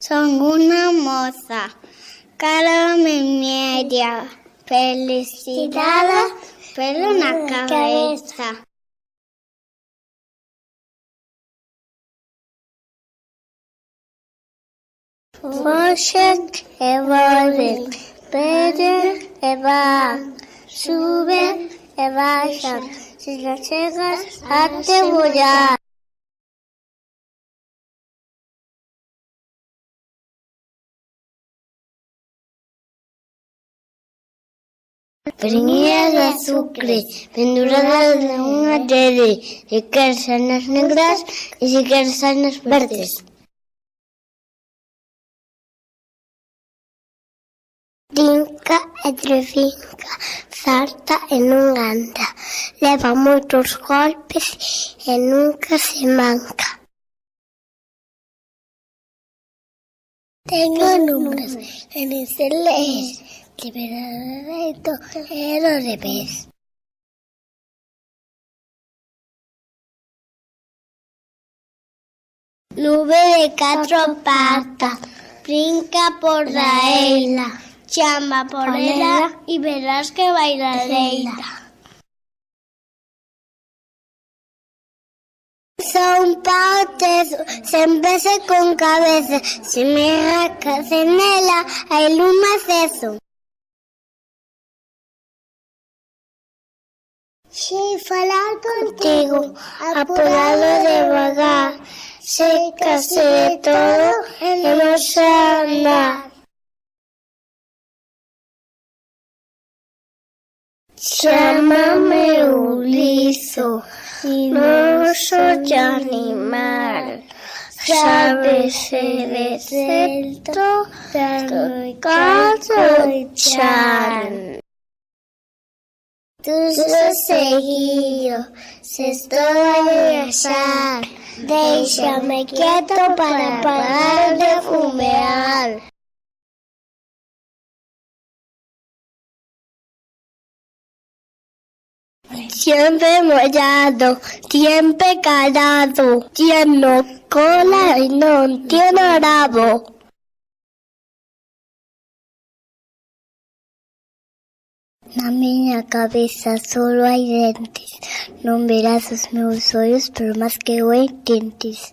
Son una moza, cara y media, felicidad, pero una cabeza. Forset e volven, peden e van, suben e baixan, si non chegas a te bollar. Peringuillas de azucre, penduradas de unha rede, se queres nas negras e se queres nas verdes. Trinca e trefinca, zarta e non anda, leva moitos golpes e nunca se manca. Teño números e nin se lees, que verá dereito e do revés. Nube de 4 patas, brinca por la eila, chama por ela e verás que baila leita. Son pautes, sen pese con cabeza, se me raca cenela, hai luma ceso. Si falar contigo, apurado devagar, secase de todo e non sei andar. Chámame Uliso, non soy animal, sabes de certo, estoy caso e chan. Tú sos seguido, se estou a viaxar, déixame quieto para parar de fumear. Siempre mollado, siempre calado, tiene cola y non tiene rabo. Na miña cabeza solo hai dentes, non verás os meus ollos por máis que o intentes.